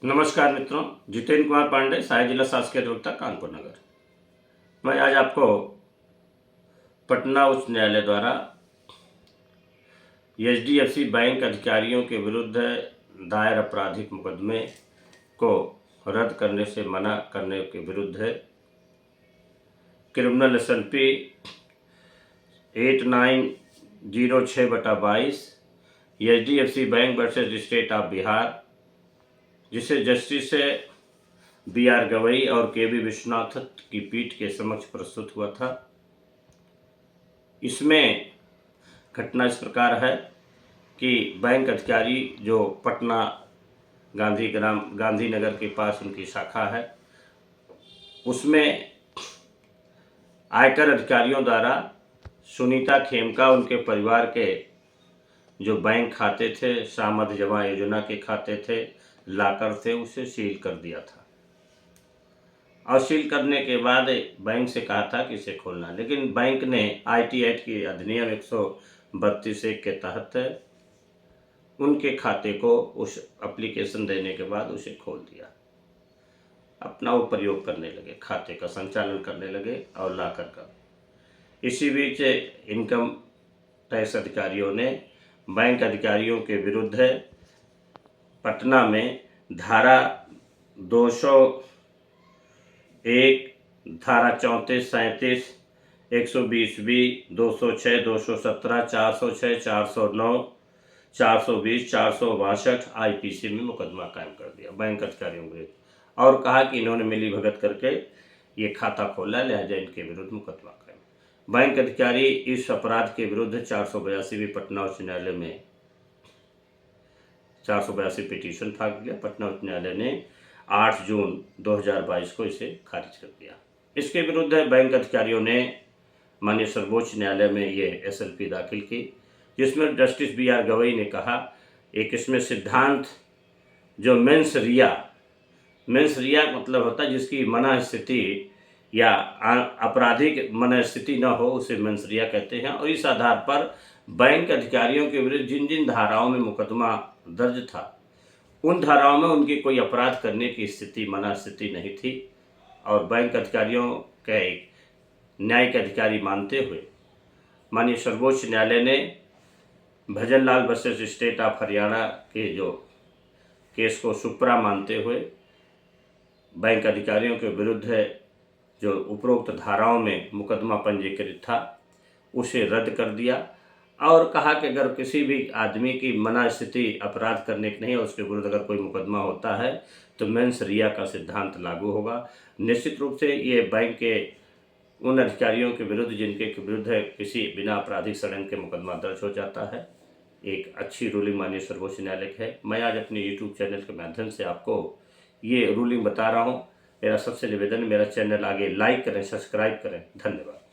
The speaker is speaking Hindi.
नमस्कार मित्रों, जितेंद्र कुमार पांडे, सहायक जिला शासकीय अधिवक्ता, कानपुर नगर। मैं आज आपको पटना उच्च न्यायालय द्वारा एचडीएफसी बैंक अधिकारियों के विरुद्ध दायर आपराधिक मुकदमे को रद्द करने से मना करने के विरुद्ध criminal SLP 8906/22 HDFC bank versus state of Bihar, जिसे जस्टिस बी.आर. गवई और के.बी. विश्वनाथ की पीठ के समक्ष प्रस्तुत हुआ था। इसमें घटना इस प्रकार है कि बैंक अधिकारी जो पटना गांधीनगर के पास उनकी शाखा है, उसमें आयकर अधिकारियों द्वारा सुनीता खेमका उनके परिवार के जो बैंक खाते थे, सामद जमा योजना के खाते थे, लाकर थे, उसे सील कर दिया था। और सील करने के बाद बैंक से कहा था कि इसे खोलना, लेकिन बैंक ने आईटी एक्ट की अधिनियम 132(1) के तहत उनके खाते को उस एप्लीकेशन देने के बाद उसे खोल दिया। अपना वो प्रयोग करने लगे, खाते का संचालन करने लगे और लाकर का। इसी बीच इनकम टैक्स अधिकारियों ने बैंक अधिकारियों के विरुद्ध पटना में धारा 201, धारा 34, 37, 120B, 206, 217, 406, 409, 420, 462 आईपीसी में मुकदमा कायम कर दिया बैंक अधिकारियों के विरुद्ध और कहा कि इन्होंने मिली भगत करके ये खाता खोला, लिहाजा इनके विरुद्ध मुकदमा कायम। बैंक अधिकारी इस अपराध के विरुद्ध 482 पटना उच्च न्यायालय में 482 पिटीशन फाइल किया। पटना उच्च न्यायालय ने 8 जून 2022 को इसे खारिज कर दिया। इसके विरुद्ध बैंक अधिकारियों ने माननीय सर्वोच्च न्यायालय में ये एसएलपी दाखिल की, जिसमें जस्टिस बी.आर. गवई ने कहा, एक इसमें सिद्धांत जो मेंस रिया मतलब होता है जिसकी मना स्थिति या आपराधिक मन स्थिति न हो, उसे मेंस रिया कहते हैं। और इस आधार पर बैंक अधिकारियों के विरुद्ध जिन जिन धाराओं में मुकदमा दर्ज था, उन धाराओं में उनकी कोई अपराध करने की स्थिति, मना स्थिति नहीं थी। और बैंक अधिकारियों के एक न्यायिक अधिकारी मानते हुए माननीय सर्वोच्च न्यायालय ने Bhajanlal versus state of Haryana के जो केस को सुप्रा मानते हुए बैंक अधिकारियों के विरुद्ध जो उपरोक्त धाराओं में मुकदमा पंजीकृत था, उसे रद्द कर दिया और कहा कि अगर किसी भी आदमी की मना स्थिति अपराध करने की नहीं है, उसके विरुद्ध अगर कोई मुकदमा होता है तो मेंस रिया का सिद्धांत लागू होगा। निश्चित रूप से ये बैंक के उन अधिकारियों के विरुद्ध जिनके विरुद्ध किसी बिना आपराधिक षड्यंत्र के मुकदमा दर्ज हो जाता है, एक अच्छी रूलिंग माननीय सर्वोच्च न्यायालय है। मैं आज अपने यूट्यूब चैनल के माध्यम से आपको ये रूलिंग बता रहा हूँ। मेरा सबसे निवेदन है, मेरा चैनल आगे लाइक करें, सब्सक्राइब करें। धन्यवाद।